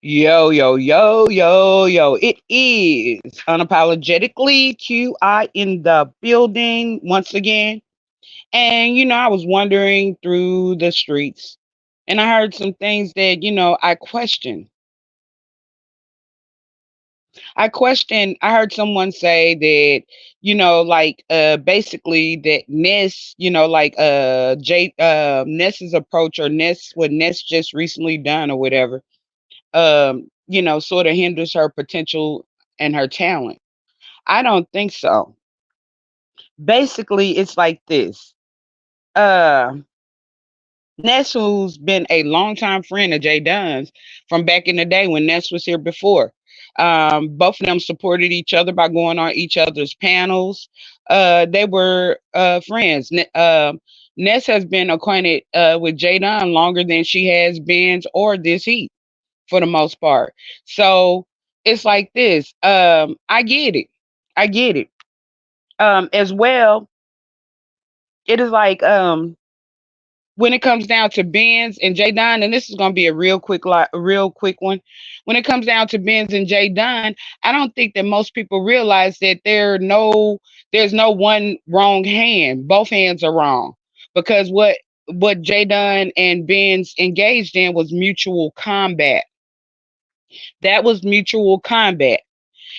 Yo, yo, yo, yo, yo. It is unapologetically QI in the building once again. And, I was wandering through the streets and I heard some things that, I questioned. I heard someone say that, basically that Ness, Ness's approach or Ness, what Ness just recently done or whatever, sort of hinders her potential and her talent. I don't think so. Basically, it's like this. Uh Ness, who's been a longtime friend of Jdun's from back in the day when Ness was here before. Both of them supported each other by going on each other's panels. They were friends. Ness has been acquainted with Jdunn longer than she has been or this heat for the most part. So it's like this. I get it. I get it. As well, it is like when it comes down to Benz and Jdunn, and this is gonna be a real quick one. When it comes down to Benz and Jdunn, I don't think that most people realize that there's no one wrong hand. Both hands are wrong because what Jdunn and Benz engaged in was mutual combat. That was mutual combat.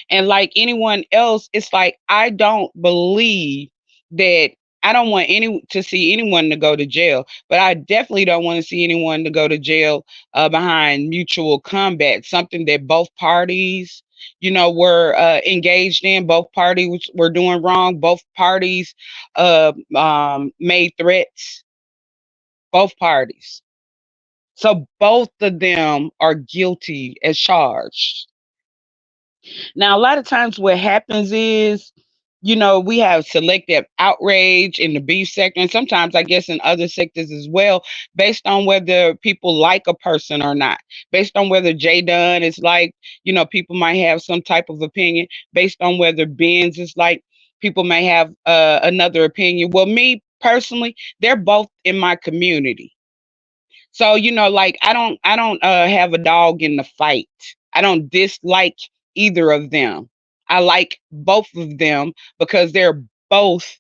And like anyone else, it's like I don't believe that I don't want any to see anyone to go to jail, but I definitely don't want to see anyone to go to jail behind mutual combat, something that both parties, were engaged in. Both parties were doing wrong. Both parties made threats. Both parties. So both of them are guilty as charged. Now, a lot of times what happens is, we have selective outrage in the beef sector, and sometimes I guess in other sectors as well, based on whether people like a person or not, based on whether Jdunn is like, people might have some type of opinion, based on whether Benz is like, people may have another opinion. Well, me personally, they're both in my community. So, like I don't have a dog in the fight. I don't dislike either of them. I like both of them because they're both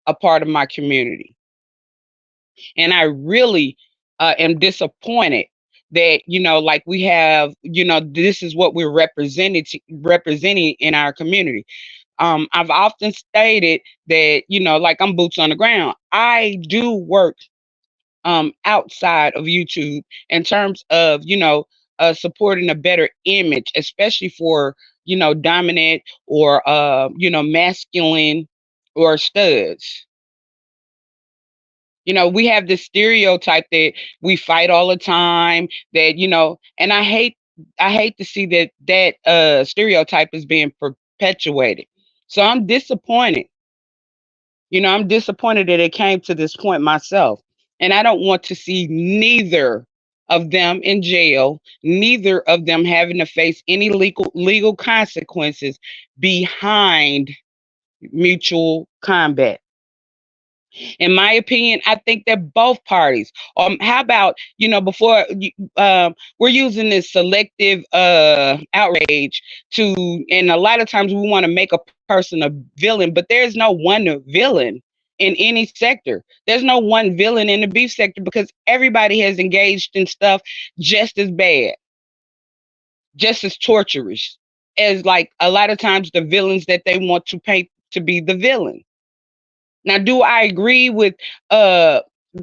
a part of my community. And I really am disappointed that, like we have, this is what we're representing in our community. I've often stated that, like I'm boots on the ground. I do work outside of YouTube in terms of supporting a better image, especially for dominant or masculine or studs. We have this stereotype that we fight all the time. That and I hate to see that stereotype is being perpetuated. So I'm disappointed. I'm disappointed that it came to this point myself. And I don't want to see neither of them in jail, neither of them having to face any legal consequences behind mutual combat. In my opinion, I think that both parties. How about we're using this selective outrage to, and a lot of times we want to make a person a villain, but there's no one villain in any sector. There's no one villain in the beef sector because everybody has engaged in stuff just as bad, just as torturous as like a lot of times the villains that they want to paint to be the villain. Now, do I agree with uh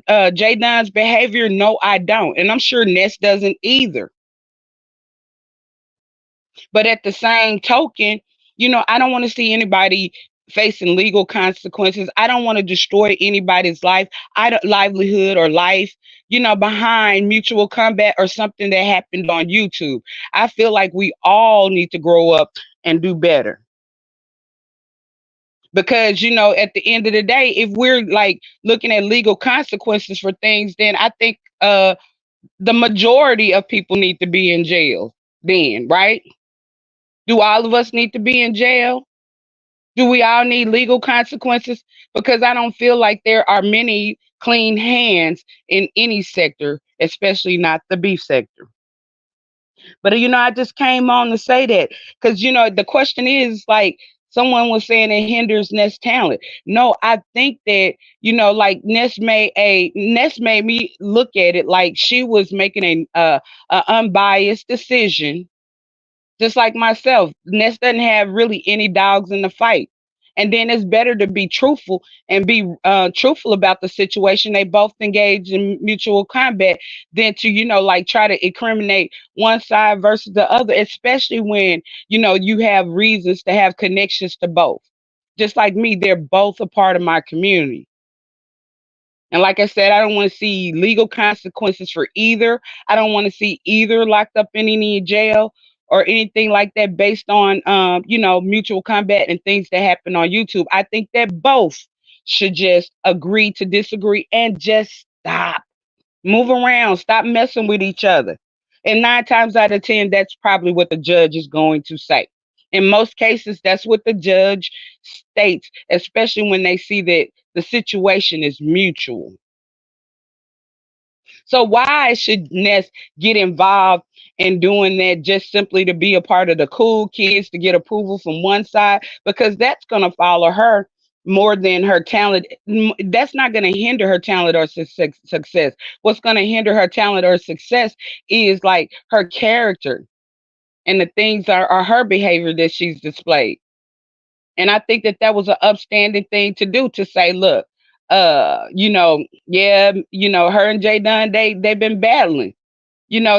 Jdun's behavior? No, I don't. And I'm sure Ness doesn't either. But at the same token, I don't want to see anybody facing legal consequences. I don't want to destroy anybody's livelihood or life, behind mutual combat or something that happened on YouTube. I feel like we all need to grow up and do better. Because at the end of the day, if we're like looking at legal consequences for things, then I think the majority of people need to be in jail then, right? Do all of us need to be in jail? Do we all need legal consequences? Because I don't feel like there are many clean hands in any sector, especially not the beef sector. But I just came on to say that because the question is like someone was saying it hinders Ness talent. No, I think that like Ness made me look at it like she was making a unbiased decision, just like myself. Ness doesn't have really any dogs in the fight. And then it's better to be truthful and be truthful about the situation. They both engage in mutual combat than to, like try to incriminate one side versus the other, especially when, you have reasons to have connections to both. Just like me, they're both a part of my community. And like I said, I don't want to see legal consequences for either. I don't want to see either locked up in any jail or anything like that based on mutual combat and things that happen on YouTube. I think that both should just agree to disagree and just stop. Move around, stop messing with each other. And 9 times out of 10, that's probably what the judge is going to say. In most cases, that's what the judge states, especially when they see that the situation is mutual. So why should Ness get involved in doing that just simply to be a part of the cool kids to get approval from one side? Because that's going to follow her more than her talent. That's not going to hinder her talent or success. What's going to hinder her talent or success is like her character and the things are her behavior that she's displayed. And I think that that was an upstanding thing to do, to say, look, yeah, her and Jdunn, they've been battling.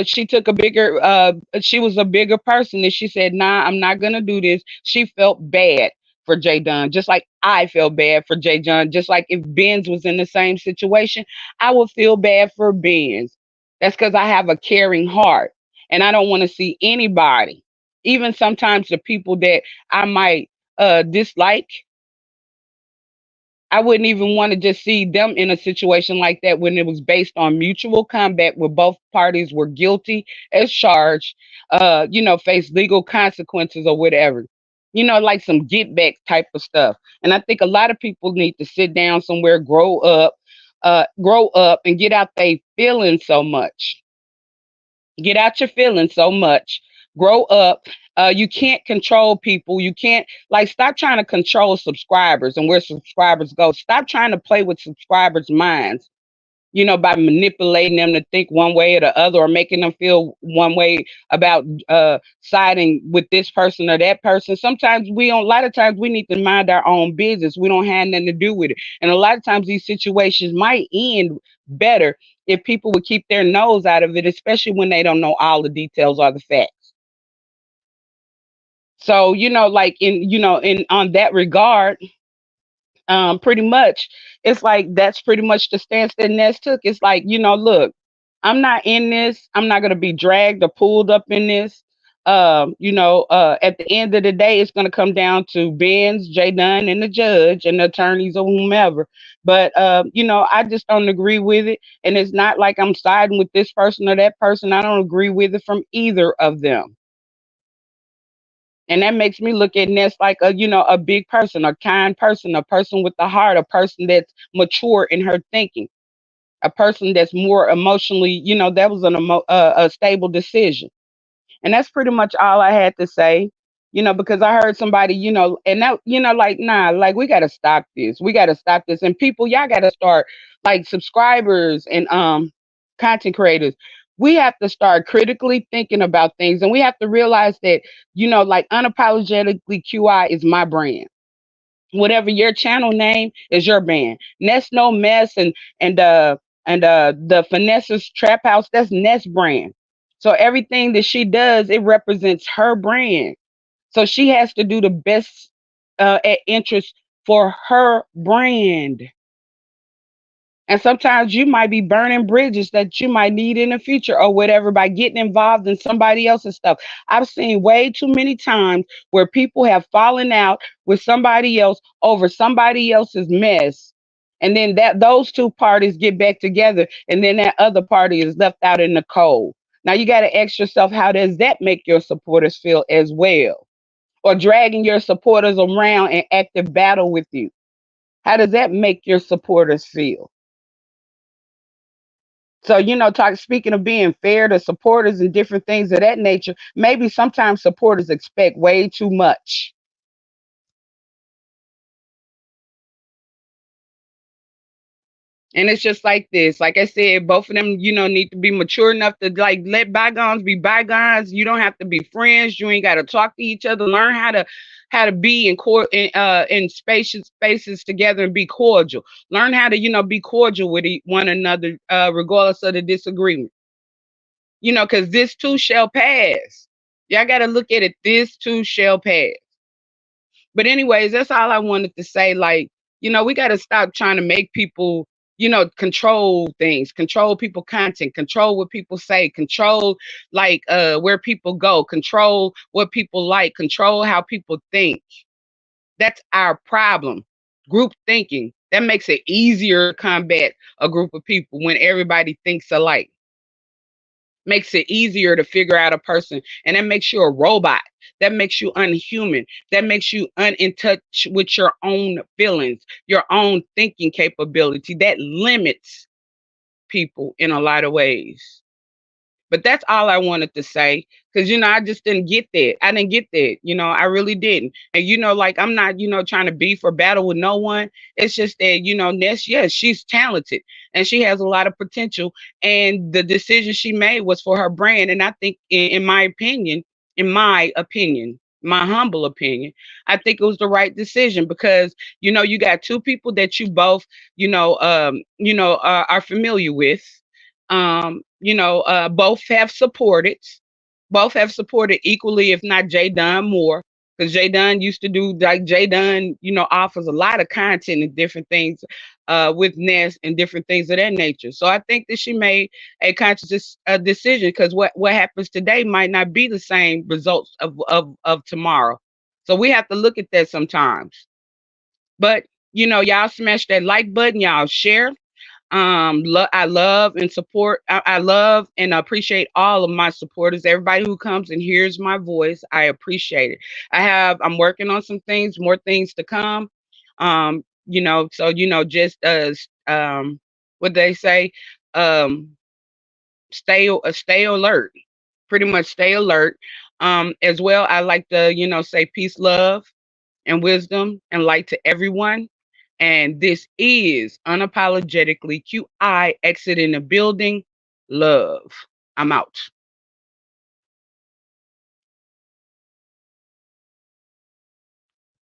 She took a bigger she was a bigger person and she said, nah, I'm not gonna do this. She felt bad for Jdunn, just like I felt bad for Jdunn. Just like if Benz was in the same situation, I would feel bad for Benz. That's because I have a caring heart and I don't want to see anybody, even sometimes the people that I might dislike, I wouldn't even want to just see them in a situation like that when it was based on mutual combat where both parties were guilty as charged, face legal consequences or whatever. Like some get back type of stuff. And I think a lot of people need to sit down somewhere, grow up and get out their feelings so much. Get out your feelings so much. Grow up. You can't control people. You can't like stop trying to control subscribers and where subscribers go. Stop trying to play with subscribers' minds. By manipulating them to think one way or the other, or making them feel one way about siding with this person or that person. Sometimes we don't. A lot of times we need to mind our own business. We don't have nothing to do with it. And a lot of times these situations might end better if people would keep their nose out of it, especially when they don't know all the details or the facts. So, like in on that regard, pretty much it's like that's pretty much the stance that Ness took. It's like, look, I'm not in this. I'm not gonna be dragged or pulled up in this. At the end of the day, it's gonna come down to Ben's, Jdunn, and the judge and the attorneys or whomever. But I just don't agree with it. And it's not like I'm siding with this person or that person. I don't agree with it from either of them. And that makes me look at Ness like a big person, a kind person, a person with a heart, a person that's mature in her thinking, a person that's more emotionally, that was a stable decision. And that's pretty much all I had to say, because I heard somebody, and that, like, nah, like we got to stop this. We got to stop this. And people, y'all got to start, like, subscribers and content creators. We have to start critically thinking about things, and we have to realize that, like unapologetically QI is my brand. Whatever your channel name is your brand. Ness No Mess and the Finesse's Trap House, that's Ness brand. So everything that she does, it represents her brand. So she has to do the best at interest for her brand. And sometimes you might be burning bridges that you might need in the future or whatever by getting involved in somebody else's stuff. I've seen way too many times where people have fallen out with somebody else over somebody else's mess. And then that those two parties get back together and then that other party is left out in the cold. Now you got to ask yourself, how does that make your supporters feel as well? Or dragging your supporters around in active battle with you. How does that make your supporters feel? So, talk speaking of being fair to supporters and different things of that nature, maybe sometimes supporters expect way too much. And it's just like this. Like I said, both of them, need to be mature enough to like let bygones be bygones. You don't have to be friends. You ain't got to talk to each other. Learn how to be in spaces together and be cordial. Learn how to be cordial with one another, regardless of the disagreement. Because this too shall pass. Y'all got to look at it. This too shall pass. But anyways, that's all I wanted to say. Like, we got to stop trying to make people, control things, control people content, control what people say, control like where people go, control what people like, control how people think. That's our problem. Group thinking. That makes it easier to combat a group of people when everybody thinks alike. Makes it easier to figure out a person, and that makes you a robot. That makes you unhuman. That makes you in touch with your own feelings, your own thinking capability. That limits people in a lot of ways. But that's all I wanted to say, because I just didn't get that. I didn't get that. I really didn't. And like I'm not trying to beef or battle with no one. It's just that Ness, yes, she's talented and she has a lot of potential. And the decision she made was for her brand. And I think, in my opinion, my humble opinion, I think it was the right decision because you got two people that you both are familiar with. Both have supported equally, if not Jdunn more, because Jdunn used to do like Jdunn, offers a lot of content and different things with Ness and different things of that nature. So I think that she made a conscious decision because what happens today might not be the same results of tomorrow. So we have to look at that sometimes. But y'all smash that like button, y'all share. I love and support. I love and appreciate all of my supporters. Everybody who comes and hears my voice, I appreciate it. I'm working on some things, more things to come. So just what they say, um, stay alert. Pretty much stay alert. As well, I like to say peace, love, and wisdom and light to everyone. And this is unapologetically QI exit in the building. Love. I'm out.